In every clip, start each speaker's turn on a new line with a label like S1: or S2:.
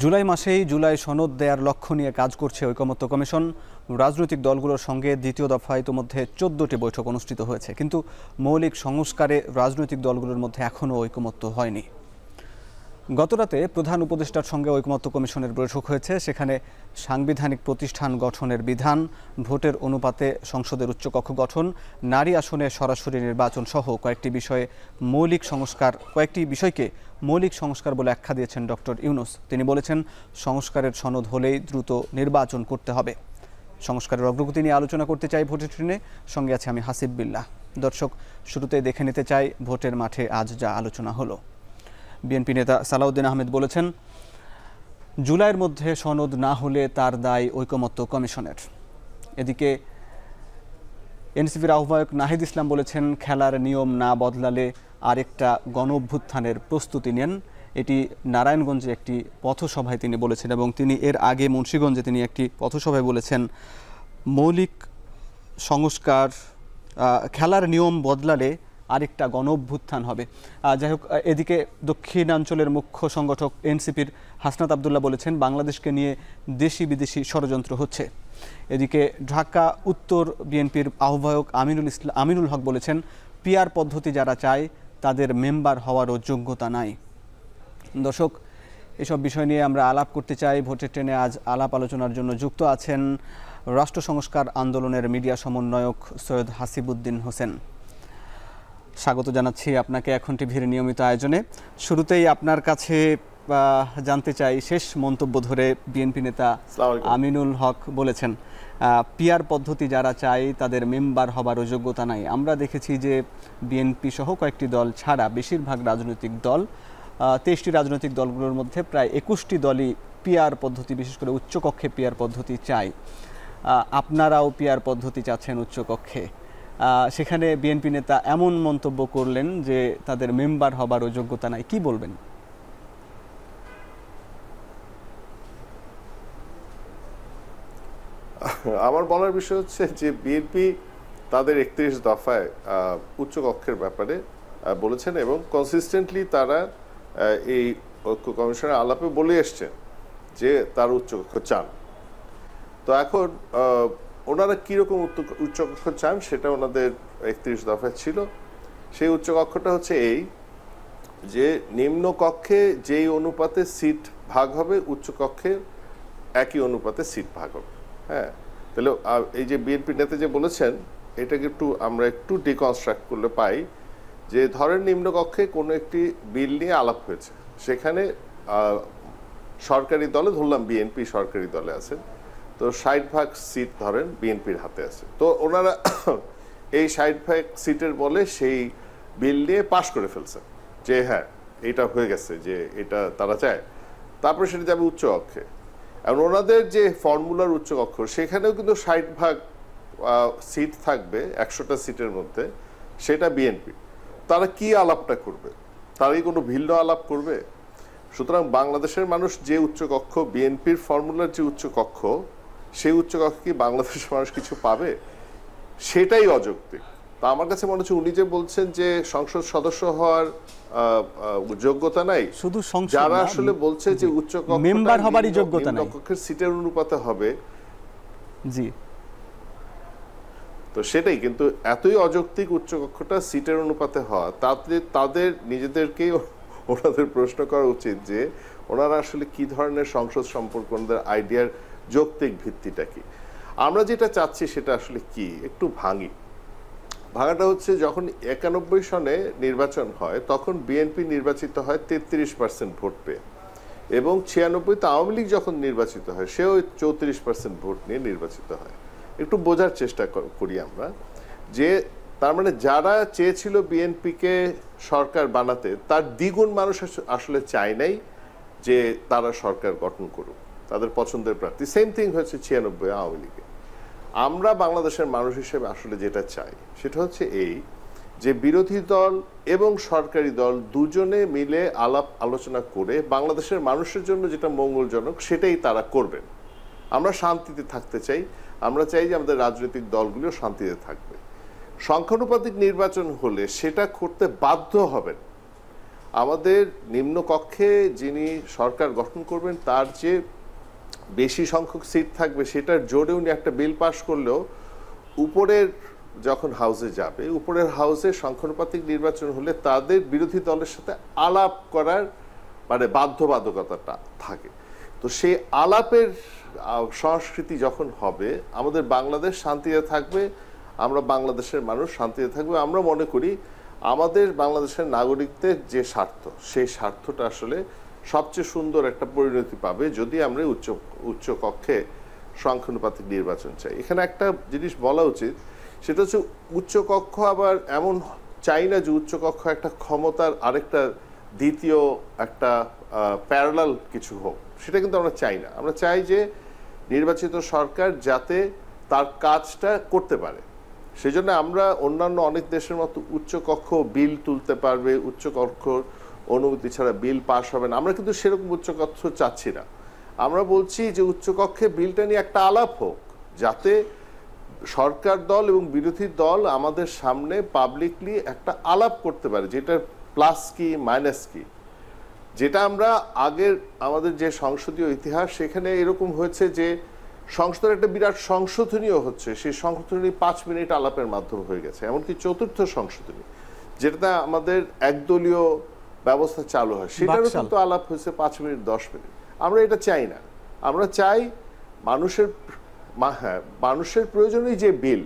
S1: জুলাই মাসেই জুলাই সনদ দেয়ার লক্ষ্য নিয়ে কাজ করছে ঐকমত্য কমিশন। রাজনৈতিক দলগুলোর সঙ্গে দ্বিতীয় দফা ইতোমধ্যে 14টি বৈঠক অনুষ্ঠিত হয়েছে, কিন্তু মৌলিক সংস্কারে রাজনৈতিক দলগুলোর মধ্যে এখনও ঐকমত্য হয়নি। গতরাতে প্রধান উপদেষ্টার সঙ্গে ঐকমত্য কমিশনের বৈঠক হয়েছে। সেখানে সাংবিধানিক প্রতিষ্ঠান গঠনের বিধান, ভোটের অনুপাতে সংসদের উচ্চকক্ষ গঠন, নারী আসনে সরাসরি নির্বাচন সহ কয়েকটি বিষয়কে মৌলিক সংস্কার বলে আখ্যা দিয়েছেন ডক্টর ইউনূস। তিনি বলেছেন, সংস্কারের সনদ হলেই দ্রুত নির্বাচন করতে হবে। সংস্কারের অগ্রগতি নিয়ে আলোচনা করতে চাই ভোটের ট্রেনে। সঙ্গে আছে আমি হাসিব বিল্লাহ। দর্শক, শুরুতেই দেখে নিতে চাই ভোটের মাঠে আজ যা আলোচনা হলো। বিএনপি নেতা সালাউদ্দিন আহমেদ বলেছেন, জুলাইয়ের মধ্যে সনদ না হলে তার দায় ঐকমত্য কমিশনের। এদিকে এনসিপির আহ্বায়ক নাহিদ ইসলাম বলেছেন, খেলার নিয়ম না বদলালে আরেকটা গণঅভ্যুত্থানের প্রস্তুতি নেন। এটি নারায়ণগঞ্জে একটি পথসভায় তিনি বলেছেন, এবং তিনি এর আগে মুন্সিগঞ্জে তিনি একটি পথসভায় বলেছেন, মৌলিক সংস্কার, খেলার নিয়ম বদলালে আরেকটা গণঅভ্যুত্থান হবে। যাই হোক, এদিকে দক্ষিণাঞ্চলের মুখ্য সংগঠক এনসিপির হাসনাত আবদুল্লাহ বলেছেন, বাংলাদেশকে নিয়ে দেশি বিদেশি ষড়যন্ত্র হচ্ছে। এদিকে ঢাকা উত্তর বিএনপির আহ্বায়ক আমিনুল হক বলেছেন, পিআর পদ্ধতি যারা চায় তাদের মেম্বার হওয়ারও যোগ্যতা নাই। দর্শক, এসব বিষয় নিয়ে আমরা আলাপ করতে চাই। ভোটের ট্রেনে আজ আলাপ আলোচনার জন্য যুক্ত আছেন রাষ্ট্র সংস্কার আন্দোলনের মিডিয়া সমন্বয়ক সৈয়দ হাসিবুদ্দিন হোসেন। স্বাগত জানাচ্ছি আপনাকে এখন টিভির নিয়মিত আয়োজনে। শুরুতেই আপনার কাছে জানতে চাই, শেষ মন্তব্য ধরে বিএনপি নেতা আমিনুল হক বলেছেন, পিআর পদ্ধতি যারা চায় তাদের মেম্বার হবার যোগ্যতা নাই। আমরা দেখেছি যে বিএনপি সহ কয়েকটি দল ছাড়া বেশিরভাগ রাজনৈতিক দল, 23টি রাজনৈতিক দলগুলোর মধ্যে প্রায় 21টি দলই পিআর পদ্ধতি, বিশেষ করে উচ্চকক্ষে পিআর পদ্ধতি চায়। আপনারাও পিআর পদ্ধতি চাচ্ছেন উচ্চকক্ষে। সেখানে বিএনপি নেতা এমন মন্তব্য করলেন যে তাদের মেম্বার হবারও যোগ্যতা নাই। কি বলবেন?
S2: আমার বলার বিষয় হচ্ছে যে বিএনপি তাদের 31 দফায় উচ্চকক্ষের ব্যাপারে বলেছেন, এবং কনসিস্টেন্টলি তারা এই ঐক্য কমিশনের আলাপে বলে এসছেন যে তার উচ্চকক্ষ চান। তো এখন ওনারা কীরকম উচ্চকক্ষ চান সেটা ওনাদের 31 দফায় ছিল। সেই উচ্চকক্ষটা হচ্ছে এই যে নিম্ন কক্ষে যেই অনুপাতে সিট ভাগ হবে, উচ্চকক্ষে একই অনুপাতে সিট ভাগ হবে। হ্যাঁ, তাহলে এই যে বিএনপি নেতা যে বলেছেন, এটাকে আমরা একটু ডিকনস্ট্রাক্ট করলে পাই যে, ধরেন নিম্নকক্ষে কোনো একটি বিল নিয়ে আলাপ হয়েছে, সেখানে সরকারি দলে, ধরলাম বিএনপি সরকারি দলে আছেন, তো 60% সিট ধরেন বিএনপির হাতে আছে। তো ওনারা এই 60% সিটের বলে সেই বিল নিয়ে পাশ করে ফেলছে যে হ্যাঁ এটা হয়ে গেছে, যে এটা তারা চায়। তারপরে সেটা যাবে উচ্চ কক্ষে। এবং ওনাদের যে ফর্মুলার উচ্চকক্ষ, সেখানেও কিন্তু 60% সিট থাকবে 100টা সিটের মধ্যে, সেটা বিএনপি। তারা কি আলাপটা করবে? তারাই কোনো ভিন্ন আলাপ করবে? সুতরাং বাংলাদেশের মানুষ যে উচ্চকক্ষ, বিএনপির ফর্মুলার যে উচ্চকক্ষ, সেই উচ্চকক্ষে কি বাংলাদেশের মানুষ কিছু পাবে? সেটাই অযৌক্তিক। তা আমার কাছে মনে হচ্ছে উনি যে বলছেন যে সংসদ সদস্য হওয়ার যোগ্যতা নাই,
S1: শুধু
S2: যারা আসলে বলছে যে উচ্চকক্ষ
S1: মেম্বার হবারই যোগ্যতা নাই,
S2: কক্ষের সিটের অনুপাতে হবে।
S1: জি,
S2: তো সেটাই কিন্তু এতই অযৌক্তিক উচ্চকক্ষটা সিটের অনুপাতে হওয়া, তাতে তাদের নিজেদেরকেই ওনাদের প্রশ্ন করা উচিত যে ওনারা আসলে কি ধরনের সংসদ সম্পর্ক, ওনাদের আইডিয়ার যৌক্তিক ভিত্তিটা কি। আমরা যেটা চাচ্ছি সেটা আসলে কি, একটু ভাঙাটা হচ্ছে, যখন 91 সনে নির্বাচন হয় তখন বিএনপি নির্বাচিত হয় 33% ভোট পেয়ে, এবং 96-তে আওয়ামী লীগ যখন নির্বাচিত হয় সেও 34% ভোট নিয়ে নির্বাচিত হয়। একটু বোঝার চেষ্টা করি আমরা যে তার মানে যারা চেয়েছিল বিএনপিকে সরকার বানাতে, তার দ্বিগুণ মানুষ আসলে চায় নাই যে তারা সরকার গঠন করুক, তাদের পছন্দের প্রার্থী। সেম থিং হয়েছে 96 আওয়ামী লীগে। আমরা বাংলাদেশের মানুষ হিসেবে আসলে যেটা চাই সেটা হচ্ছে এই যে বিরোধী দল এবং সরকারি দল দুজনে মিলে আলাপ আলোচনা করে বাংলাদেশের মানুষের জন্য যেটা মঙ্গলজনক সেটাই তারা করবেন। আমরা শান্তিতে থাকতে চাই, আমরা চাই যে আমাদের রাজনৈতিক দলগুলিও শান্তিতে থাকবে। সংখ্যানুপাতিক নির্বাচন হলে সেটা করতে বাধ্য হবেন। আমাদের নিম্নকক্ষে যিনি সরকার গঠন করবেন তার যে বেশি সংখ্যক সিট থাকবে সেটার জোরে উনি একটা বিল পাশ করলেও উপরের যখন হাউসে যাবে উপরের হাউসে সংখ্যানুপাতিক নির্বাচন হলে তাদের বিরোধী দলের সাথে আলাপ করার মানে বাধ্যবাধকতাটা থাকে। তো সেই আলাপের সংস্কৃতি যখন হবে আমাদের বাংলাদেশ শান্তিতে থাকবে, আমরা বাংলাদেশের মানুষ শান্তিতে থাকবে। আমরা মনে করি আমাদের বাংলাদেশের নাগরিকদের যে স্বার্থ সেই স্বার্থটা আসলে সবচেয়ে সুন্দর একটা পরিণতি পাবে যদি আমরা উচ্চ কক্ষে সংখ্যানুপাতিক নির্বাচন চাই। এখানে একটা জিনিস বলা উচিত, সেটা হচ্ছে উচ্চকক্ষ আবার এমন চাই না যে উচ্চকক্ষ একটা ক্ষমতার আরেকটা দ্বিতীয় একটা প্যারালাল কিছু হোক, সেটা কিন্তু আমরা চাই না। আমরা চাই যে নির্বাচিত সরকার যাতে তার কাজটা করতে পারে। সেই জন্য আমরা অন্যান্য অনেক দেশের মতো উচ্চকক্ষ বিল তুলতে পারবে, উচ্চকক্ষর অনুমতি ছাড়া বিল পাস হবে না, আমরা কিন্তু সেরকম উচ্চকক্ষ চাচ্ছি না। আমরা বলছি যে উচ্চকক্ষে বিলটা নিয়ে একটা আলাপ হোক, যাতে সরকার দল এবং বিরোধী দল আমাদের সামনে পাবলিকলি একটা আলাপ করতে পারে, যেটার প্লাস কি মাইনাস কি। যেটা আমরা আগের আমাদের যে সংসদীয় ইতিহাস সেখানে এরকম হয়েছে যে সংসদের একটা বিরাট সংশোধনীও হচ্ছে, সেই সংশোধনী 5 মিনিট আলাপের মাধ্যমে হয়ে গেছে। এমনকি চতুর্থ সংশোধনী যেটা আমাদের একদলীয় ব্যবস্থা চালু হয় সেটারও কিন্তু আলাপ হয়েছে 5 মিনিট 10 মিনিট। আমরা এটা চাই না। আমরা চাই মানুষের প্রয়োজনীয় যে বিল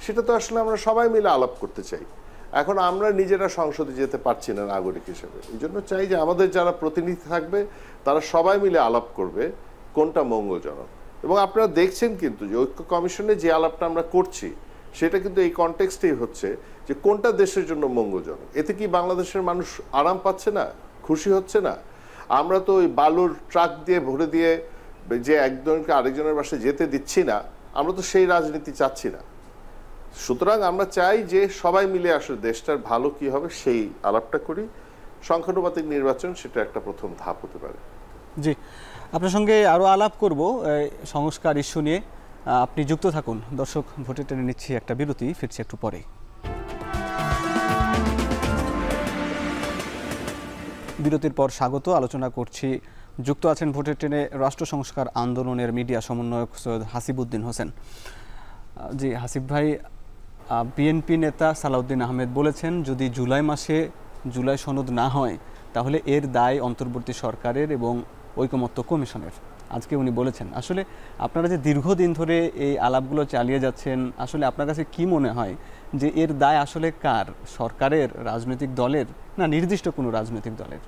S2: সেটা তো আসলে আমরা সবাই মিলে আলাপ করতে চাই। এখন আমরা নিজেরা সংসদে যেতে পারছি না নাগরিক হিসেবে, এই জন্য চাই যে আমাদের যারা প্রতিনিধি থাকবে তারা সবাই মিলে আলাপ করবে কোনটা মঙ্গলজনক। এবং আপনারা দেখছেন কিন্তু যে ঐক্য কমিশনে যে আলাপটা আমরা করছি সেটা কিন্তু এই কনটেক্সটেই হচ্ছে যে কোনটা দেশের জন্য মঙ্গলজনক। এতে কি বাংলাদেশের মানুষ আরাম পাচ্ছে না, খুশি হচ্ছে না? আমরা তো ওই বালুর ট্রাক দিয়ে ভরে দিয়ে যে একজনকে আরেকজনের বাসায় যেতে দিচ্ছি না, আমরা তো সেই রাজনীতি চাচ্ছি না। সুতরাং আমরা চাই যে সবাই মিলে আসলে দেশটার ভালো কি হবে সেই আলাপটা করি। সংখ্যানুপাতিক নির্বাচন সেটা একটা প্রথম ধাপ হতে পারে।
S1: জি, আপনার সঙ্গে আরও আলাপ করব সংস্কার ইস্যু নিয়ে। আপনি যুক্ত থাকুন। দর্শক, ভোটে টেনে নিচ্ছি একটা বিরতি, ফিরছি একটু পরে। বিরতির পর স্বাগত। আলোচনা করছি, যুক্ত আছেন ভোটের ট্রেনে রাষ্ট্র সংস্কার আন্দোলনের মিডিয়া সমন্বয়ক সৈয়দ হাসিবউদ্দিন হোসেন। জি হাসিব ভাই, বিএনপি নেতা সালাউদ্দিন আহমেদ বলেছেন যদি জুলাই মাসে জুলাই সনদ না হয় তাহলে এর দায় অন্তর্বর্তী সরকারের এবং ঐকমত্য কমিশনের। আজকে উনি বলেছেন। আসলে আপনারা যে দীর্ঘদিন ধরে এই আলাপগুলো চালিয়ে যাচ্ছেন, আসলে আপনার কাছে কি মনে হয় যে এর দায় আসলে কার? সরকারের, রাজনৈতিক দলের, না নির্দিষ্ট কোনো রাজনৈতিক দলের?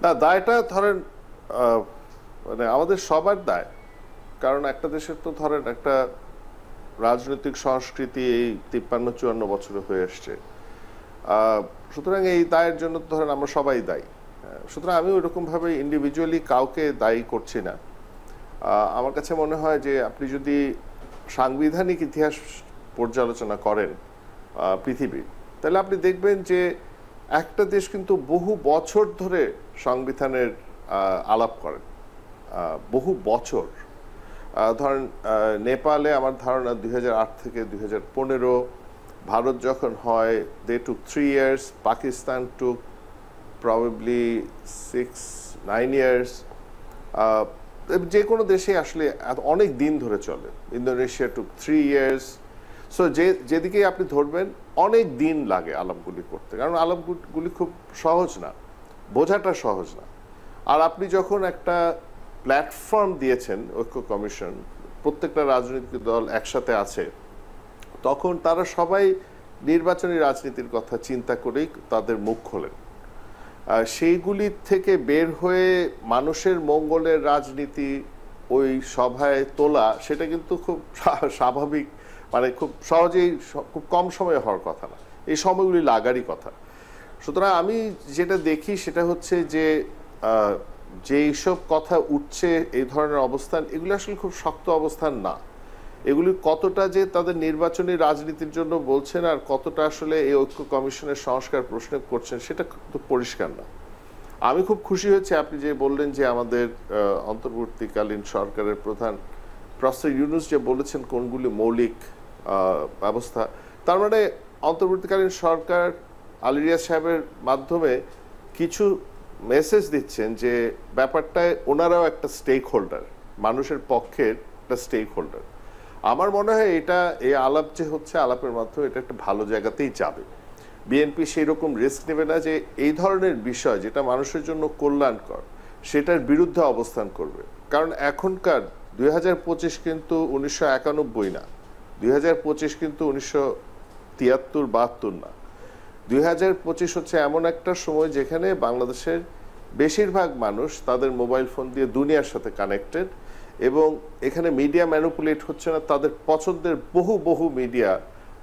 S2: না, দায়টা ধরেন মানে আমাদের সবার দায়। কারণ একটা দেশের তো ধরেন একটা রাজনৈতিক সংস্কৃতি এই 53-54 বছরে হয়ে আসছে। সুতরাং এই দায়ের জন্য ধরেন আমরা সবাই দায়ী। সুতরাং আমি ওইরকমভাবে ইন্ডিভিজুয়ালি কাউকে দায়ী করছি না। আমার কাছে মনে হয় যে আপনি যদি সাংবিধানিক ইতিহাস পর্যালোচনা করেন পৃথিবীর, তাহলে আপনি দেখবেন যে একটা দেশ কিন্তু বহু বছর ধরে সংবিধানের আলাপ করেন, বহু বছর। ধরেন নেপালে আমার ধারণা 2008 থেকে 2015, ভারত যখন হয় দে টুক 3 years, পাকিস্তান টুক প্রবাবলি 6-9 years। যে কোনো দেশে আসলে অনেক দিন ধরে চলে। ইন্দোনেশিয়া টুক 3 years। সো যেদিকেই আপনি ধরবেন অনেক দিন লাগে আলাপগুলি করতে, কারণ আলাপগুলি খুব সহজ না, বোঝাটা সহজ না। আর আপনি যখন একটা প্ল্যাটফর্ম দিয়েছেন ঐক্য কমিশন, প্রত্যেকটা রাজনৈতিক দল একসাথে আছে, তখন তারা সবাই নির্বাচনী রাজনীতির কথা চিন্তা করেই তাদের মুখ খোলেন। সেইগুলি থেকে বের হয়ে মানুষের মঙ্গলের রাজনীতি ওই সভায় তোলা, সেটা কিন্তু খুব স্বাভাবিক, মানে খুব সহজেই খুব কম সময়ে হওয়ার কথা না, এই সময়গুলি লাগারই কথা। সুতরাং আমি যেটা দেখি সেটা হচ্ছে যে যেসব কথা উঠছে এই ধরনের অবস্থান, এগুলি আসলে খুব শক্ত অবস্থান না। এগুলি কতটা যে তাদের নির্বাচনী রাজনীতির জন্য বলছেন আর কতটা আসলে এই ঐক্য কমিশনের সংস্কার প্রশ্ন করছেন সেটা তো পরিষ্কার না। আমি খুব খুশি হয়েছে আপনি যে বললেন যে আমাদের অন্তর্বর্তীকালীন সরকারের প্রধান প্রফেসর ইউনূস যে বলেছেন কোনগুলি মৌলিক ব্যবস্থা। তার মানে অন্তর্বর্তীকালীন সরকার আলী রিয়াজ সাহেবের মাধ্যমে কিছু মেসেজ দিচ্ছেন যে ব্যাপারটায় ওনারাও একটা স্টেক হোল্ডার, মানুষের পক্ষের একটা স্টেক হোল্ডার। আমার মনে হয় এটা এই আলাপ যে হচ্ছে, আলাপের মাধ্যমে এটা একটা ভালো জায়গাতেই যাবে। বিএনপি সেই রকম রিস্ক নেবে না যে এই ধরনের বিষয় যেটা মানুষের জন্য কল্যাণকর সেটার বিরুদ্ধে অবস্থান করবে। কারণ এখনকার 2025 কিন্তু 1991 না, 2025 কিন্তু 1973-72 না, 2025 হচ্ছে এমন একটা সময় যেখানে বাংলাদেশের বেশিরভাগ মানুষ তাদের মোবাইল ফোন দিয়ে দুনিয়ার সাথে কানেক্টেড, এবং এখানে মিডিয়া ম্যানিপুলেট হচ্ছে না, তাদের পছন্দের বহু বহু মিডিয়া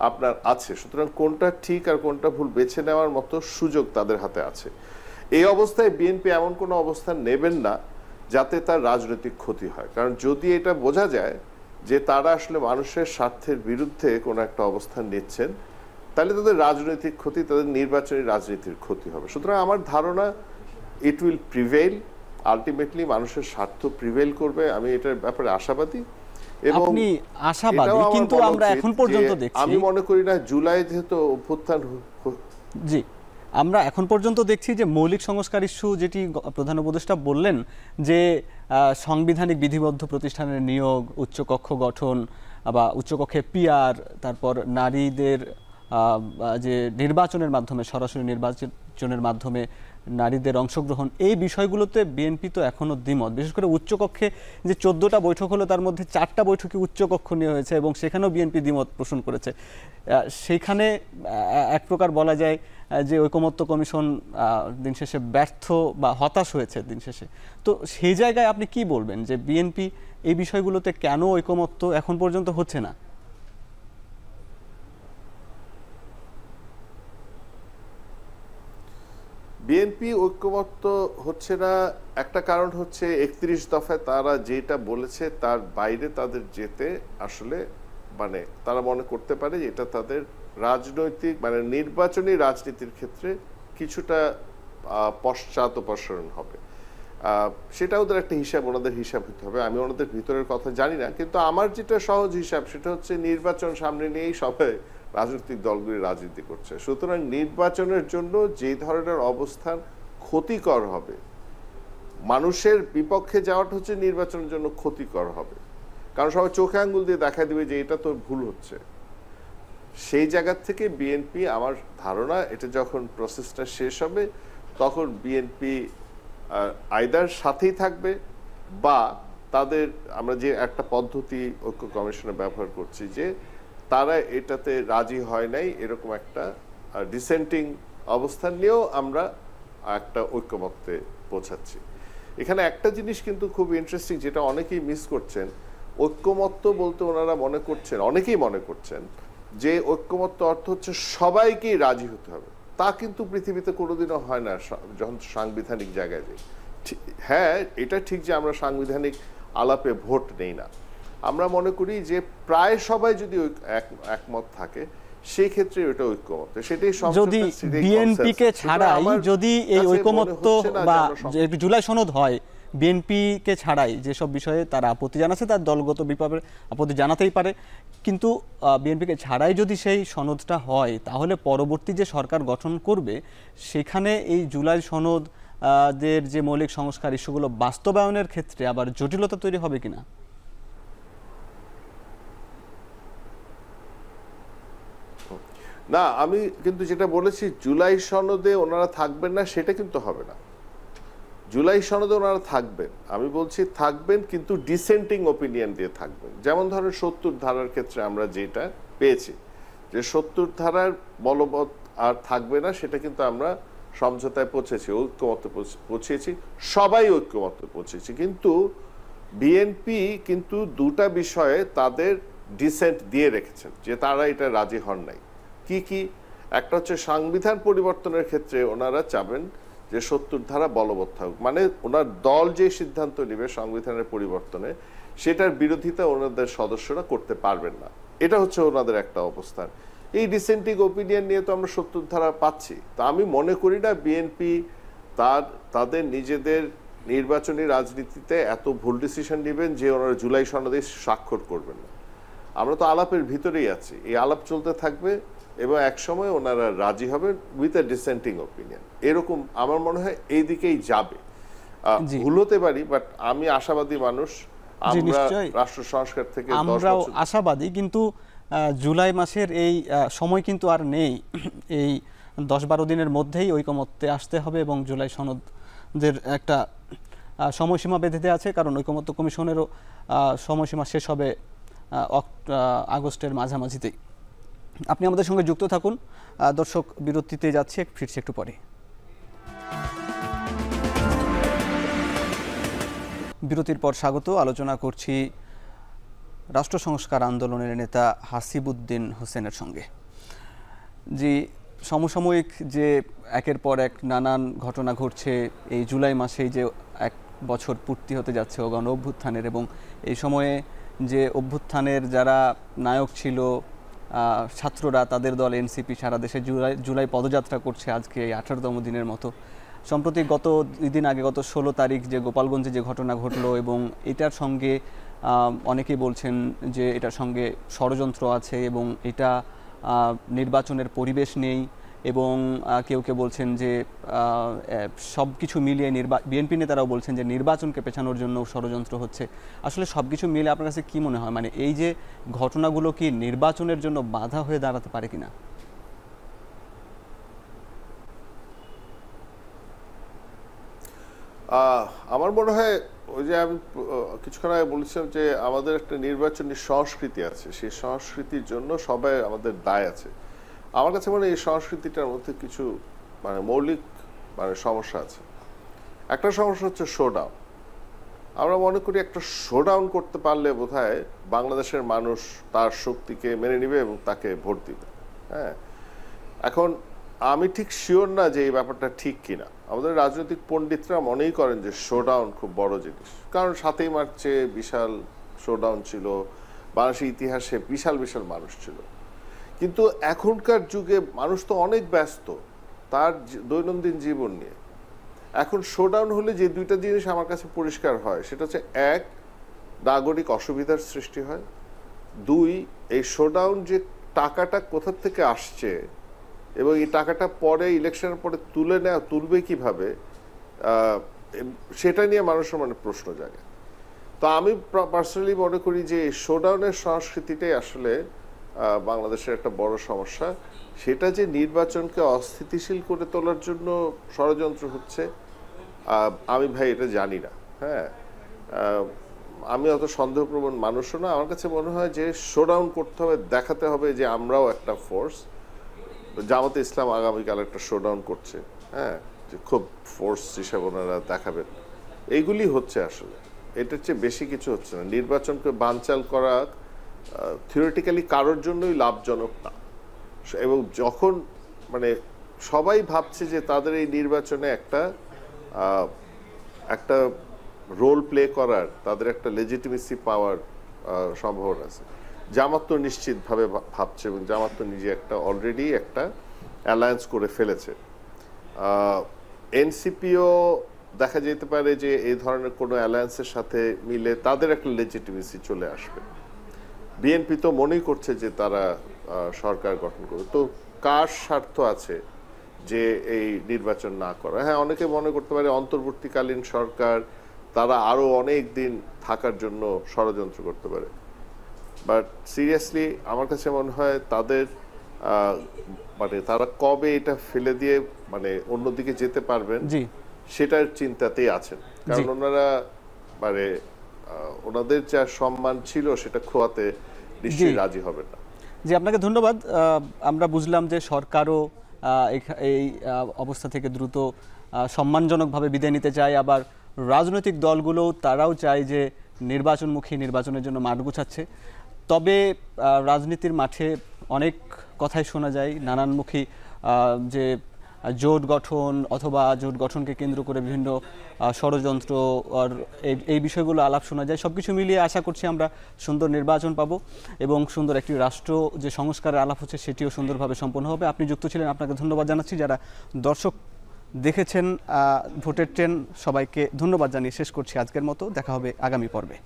S2: আপনার আছে। সুতরাং কোনটা ঠিক আর কোনটা ভুল বেছে নেওয়ার মতো সুযোগ তাদের হাতে আছে। এই অবস্থায় বিএনপি এমন কোনো অবস্থান নেবেন না যাতে তার রাজনৈতিক ক্ষতি হয়। কারণ যদি এটা বোঝা যায় যে তারা আসলে মানুষের স্বার্থের বিরুদ্ধে কোনো একটা অবস্থান নিচ্ছেন, তাহলে তাদের রাজনৈতিক ক্ষতি, তাদের নির্বাচনী রাজনীতির ক্ষতি হবে। সুতরাং আমার ধারণা ইট উইল প্রিভেইল, আলটিমেটলি মানুষের স্বার্থ প্রিভেইল করবে। আমি এটার ব্যাপারে আশাবাদী। এবং
S1: আপনি আশাবাদী, কিন্তু আমরা এখন পর্যন্ত দেখছি,
S2: আমি মনে করি না জুলাই যেহেতু অভ্যুত্থান,
S1: জি আমরা এখন পর্যন্ত দেখছি যে মৌলিক সংস্কার ইস্যু, যেটি প্রধান উপদেষ্টা বললেন যে সাংবিধানিক বিধিবদ্ধ প্রতিষ্ঠানের নিয়োগ, উচ্চকক্ষ গঠন বা উচ্চকক্ষে পিআর, তারপর নারীদের যে নির্বাচনের মাধ্যমে, সরাসরি নির্বাচনের মাধ্যমে নারীদের অংশগ্রহণ, এই বিষয়গুলোতে বিএনপি তো এখনও দ্বিমত। বিশেষ করে উচ্চকক্ষে যে 14টা বৈঠক হলো তার মধ্যে 4টা বৈঠকে উচ্চকক্ষ নিয়ে হয়েছে এবং সেখানেও বিএনপি দ্বিমত পোষণ করেছে। সেইখানে এক প্রকার বলা যায় যে ঐকমত্য কমিশন দিন শেষে ব্যর্থ বা হতাশ হয়েছে দিন শেষে। তো সেই জায়গায় আপনি কি বলবেন যে বিএনপি এই বিষয়গুলোতে কেন ঐকমত্য এখন পর্যন্ত হচ্ছে না?
S2: বিএনপি ঐক্যমত্য হচ্ছে না, একটা কারণ হচ্ছে 31 দফায় তারা যেটা বলেছে তার বাইরে তাদের যেতে আসলে মানে তারা মনে করতে পারে যে এটা তাদের রাজনৈতিক মানে নির্বাচনী রাজনীতির ক্ষেত্রে কিছুটা পশ্চাদপসরণ হবে। সেটা ওদের একটা হিসাব, ওনাদের হিসাব হতে হবে। আমি ওনাদের ভিতরের কথা জানি না, কিন্তু আমার যেটা সহজ হিসাব সেটা হচ্ছে নির্বাচন সামনে নিয়েই সবাই রাজনৈতিক দলগুলি রাজনীতি করছে। সুতরাং নির্বাচনের জন্য যে ধরনের অবস্থান ক্ষতিকর হবে, মানুষের বিপক্ষে যাওয়াটা হচ্ছে নির্বাচনের জন্য ক্ষতিকর হবে। কারণ সবাই চোখে আঙ্গুল দিয়ে দেখা দিবে যে এটা তো ভুল হচ্ছে। সেই জায়গা থেকে বিএনপি, আমার ধারণা এটা যখন প্রসেসটা শেষ হবে তখন বিএনপি আইদার সাথেই থাকবে বা তাদের, আমরা যে একটা পদ্ধতি ঐক্য কমিশনে ব্যবহার করছি যে তারা এটাতে রাজি হয় নাই, এরকম একটা ডিসেন্টিং অবস্থান নিয়েও আমরা একটা ঐক্যমত্যে পৌঁছাচ্ছি। এখানে একটা জিনিস কিন্তু খুব ইন্টারেস্টিং, যেটা অনেকেই মিস করছেন। ঐক্যমত্য বলতে ওনারা মনে করছেন, অনেকেই মনে করছেন যে ঐক্যমত্য অর্থ হচ্ছে সবাইকেই রাজি হতে হবে। তা কিন্তু পৃথিবীতে কোনোদিনও হয় না যখন সাংবিধানিক জায়গায় যাই। হ্যাঁ, এটা ঠিক যে আমরা সাংবিধানিক আলাপে ভোট নেই না। আমরা মনে করি যে প্রায় সবাই যদি একমত থাকে সেই ক্ষেত্রে ওটা ঐক্যমত্য। সেটাই
S1: যদি বিএনপিকে ছাড়াই যদি এই ঐক্যমত্য বা জুলাই সনদ হয়, বিএনপিকে ছাড়াই যেসব বিষয়ে তারা আপত্তি জানাচ্ছে, তার দলগত বিভাবে আপত্তি জানাতেই পারে, কিন্তু বিএনপিকে ছাড়াই যদি সেই সনদটা হয় তাহলে পরবর্তী যে সরকার গঠন করবে সেখানে এই জুলাই সনদ দের যে মৌলিক সংস্কার ইস্যুগুলো বাস্তবায়নের ক্ষেত্রে আবার জটিলতা তৈরি হবে কিনা?
S2: না, আমি কিন্তু যেটা বলেছি জুলাই সনদে ওনারা থাকবেন না সেটা কিন্তু হবে না। জুলাই সনদে ওনারা থাকবেন, আমি বলছি থাকবেন, কিন্তু ডিসেন্টিং ওপিনিয়ন দিয়ে থাকবেন। যেমন ধরেন 70 ধারার ক্ষেত্রে আমরা যেটা পেয়েছি যে 70 ধারার বলবৎ আর থাকবে না, সেটা কিন্তু আমরা সমঝোতায় পৌঁছেছি, ঐক্যমত্যে পৌঁছেছি, সবাই ঐক্যমত্যে পৌঁছেছি। কিন্তু বিএনপি কিন্তু দুটা বিষয়ে তাদের ডিসেন্ট দিয়ে রেখেছেন যে তারা এটা রাজি হন নাই। কি কি? একটা হচ্ছে সংবিধান পরিবর্তনের ক্ষেত্রে ওনারা চাবেন যে 70 ধারা বলবৎ থাকুক, মানে ওনার দল যে সিদ্ধান্ত নেবে সংবিধানের পরিবর্তনে সেটার বিরোধিতা ওনাদের সদস্যরা করতে পারবেন না। এটা হচ্ছে ওনাদের একটা অবস্থান। এই ডিসেন্টিং ওপিনিয়ন নিয়ে তো আমরা 70 ধারা পাচ্ছি। তা আমি মনে করি না বিএনপি তাদের নিজেদের নির্বাচনী রাজনীতিতে এত ভুল ডিসিশন নেবেন যে ওনারা জুলাই সনদে স্বাক্ষর করবেন না। আমরা তো আলাপের ভিতরেই আছি, এই আলাপ চলতে থাকবে এবং একসময় ওনারা রাজি হবেন উইথ এ ডিসেন্টিং ওপিনিয়ন, এরকম আমার মনে হয় এই দিকেই যাবে। ভুল হতে পারি, বাট আমি আশাবাদী মানুষ। আমরা রাষ্ট্র সংস্কার থেকে
S3: আমরাও আশাবাদী, কিন্তু জুলাই মাসের এই সময় কিন্তু আর নেই। এই 10-12 দিনের মধ্যেই ঐকমত্যে আসতে হবে এবং জুলাই সনদের একটা সময়সীমা বেঁধে দেওয়া আছে, কারণ ঐকমত্য কমিশনেরও সময়সীমা শেষ হবে আগস্টের মাঝামাঝিতেই। আপনি আমাদের সঙ্গে যুক্ত থাকুন। দর্শক, বিরতিতে যাচ্ছে, ফিরছি একটু পরে। বিরতির পর স্বাগত। আলোচনা করছি রাষ্ট্র সংস্কার আন্দোলনের নেতা হাসিবুদ্দিন হোসেনের সঙ্গে। জি, সমসাময়িক যে একের পর এক নানান ঘটনা ঘটছে, এই জুলাই মাসেই যে 1 বছর পূর্তি হতে যাচ্ছে গণ অভ্যুত্থানের, এবং এই সময়ে যে অভ্যুত্থানের যারা নায়ক ছিল ছাত্ররা, তাদের দল এনসিপি সারা দেশে জুলাই পদযাত্রা করছে আজকে এই 18তম দিনের মতো। সম্প্রতি গত 2 দিন আগে, গত 16 তারিখ যে গোপালগঞ্জে যে ঘটনা ঘটলো, এবং এটার সঙ্গে অনেকেই বলছেন যে এটার সঙ্গে ষড়যন্ত্র আছে এবং এটা নির্বাচনের পরিবেশ নেই, এবং কেউ কেউ বলছেন যে সব কিছু মিলিয়ে বিএনপি নেতারাও বলছেন যে নির্বাচনকে পেছানোর জন্য ষড়যন্ত্র হচ্ছে। আসলে সব কিছু মিলে আপনার কাছে কি মনে হয়, মানে এই যে ঘটনাগুলো কি নির্বাচনের জন্য বাধা হয়ে দাঁড়াতে পারে কিনা?
S2: আমার মনে হয় ওই যে আমি কিছুক্ষণ আগে বলেছিলাম যে আমাদের একটা নির্বাচনী সংস্কৃতি আছে, সেই সংস্কৃতির জন্য সবাই আমাদের দায় আছে। আমার কাছে মনে হয় এই সংস্কৃতিটার মধ্যে কিছু মৌলিক সমস্যা আছে। একটা সমস্যা হচ্ছে শোডাউন। আমরা মনে করি একটা শোডাউন করতে পারলে বোধহয় বাংলাদেশের মানুষ তার শক্তিকে মেনে নেবে এবং তাকে ভোট দিবে। হ্যাঁ, এখন আমি ঠিক শিওর না যে এই ব্যাপারটা ঠিক কিনা। আমাদের রাজনৈতিক পণ্ডিতরা মনেই করেন যে শোডাউন খুব বড় জিনিস, কারণ 7ই মার্চে বিশাল শোডাউন ছিল, বাংলাদেশের ইতিহাসে বিশাল বিশাল মানুষ ছিল। কিন্তু এখনকার যুগে মানুষ তো অনেক ব্যস্ত তার দৈনন্দিন জীবন নিয়ে। এখন শোডাউন হলে যে 2টা জিনিস আমার কাছে পরিষ্কার হয়, সেটা হচ্ছে 1, নাগরিক অসুবিধার সৃষ্টি হয়। 2, এই শোডাউন যে টাকাটা কোথা থেকে আসছে এবং এই টাকাটা পরে ইলেকশনের পরে তুলবে কিভাবে, সেটা নিয়ে মানুষের প্রশ্ন জাগে। তো আমি পার্সোনালি মনে করি যে শোডাউনের সংস্কৃতিটাই আসলে বাংলাদেশের একটা বড় সমস্যা। সেটা যে নির্বাচনকে অস্থিতিশীল করে তোলার জন্য ষড়যন্ত্র হচ্ছে, আমি ভাই এটা জানি না। হ্যাঁ, আমি অত সন্দেহপ্রবণ মানুষও না। আমার কাছে মনে হয় যে শোডাউন করতে হবে, দেখাতে হবে যে আমরাও একটা ফোর্স। জামাতে ইসলাম আগামীকাল একটা শোডাউন করছে, হ্যাঁ, যে খুব ফোর্স হিসাবে ওনারা দেখাবেন। এইগুলি হচ্ছে আসলে, এটার চেয়ে বেশি কিছু হচ্ছে না। নির্বাচনকে বানচাল করা থিওরিটিক্যালি কারোর জন্যই লাভজনক না। এবং যখন সবাই ভাবছে যে তাদের এই নির্বাচনে একটা রোল প্লে করার, তাদের একটা লেজিটিমেসি পাওয়ার সম্ভাবনা আছে, জামাত তো নিশ্চিতভাবে ভাবছে, এবং জামাত তো নিজে অলরেডি একটা অ্যালায়েন্স করে ফেলেছে। এনসিপিও দেখা যেতে পারে যে এই ধরনের কোনো অ্যালায়েন্সের সাথে মিলে তাদের একটা লেজিটিমেসি চলে আসবে। বিএনপি তো মনেই করছে যে তারা সরকার গঠন করবে। তো কার স্বার্থ আছে যে এই নির্বাচন না করা? হ্যাঁ, অনেকে মনে করতে পারে অন্তর্বর্তীকালীন সরকার তারা আরো অনেক দিন থাকার জন্য ষড়যন্ত্র করতে পারে, বাট সিরিয়াসলি আমার কাছে মনে হয় তাদের তারা কবে এটা ফেলে দিয়ে অন্যদিকে যেতে পারবেন সেটার চিন্তাতেই আছেন। কারণ ওনারা ওনাদের যা সম্মান ছিল সেটা খোয়াতে নিশ্চয়ই রাজি হবেন না।
S3: জি, আপনাকে ধন্যবাদ। আমরা বুঝলাম যে সরকারও এই অবস্থা থেকে দ্রুত সম্মানজনকভাবে বিদায় নিতে চায়, আবার রাজনৈতিক দলগুলো তারাও চায় যে নির্বাচনমুখী, নির্বাচনের জন্য মাঠ গুছাচ্ছে। তবে রাজনীতির মাঠে অনেক কথাই শোনা যায়, নানানমুখী যে জোট গঠন অথবা জোট গঠনকে কেন্দ্র করে বিভিন্ন ষড়যন্ত্র আর এই বিষয়গুলো আলাপ শোনা যায়। সব কিছু মিলিয়ে আশা করছি আমরা সুন্দর নির্বাচন পাবো এবং সুন্দর একটি রাষ্ট্র যে সংস্কারের আলাপ হচ্ছে সেটিও সুন্দরভাবে সম্পন্ন হবে। আপনি যুক্ত ছিলেন, আপনাকে ধন্যবাদ জানাচ্ছি। যারা দর্শক দেখেছেন ভোটের ট্রেন, সবাইকে ধন্যবাদ জানিয়ে শেষ করছি আজকের মতো। দেখা হবে আগামী পর্বে।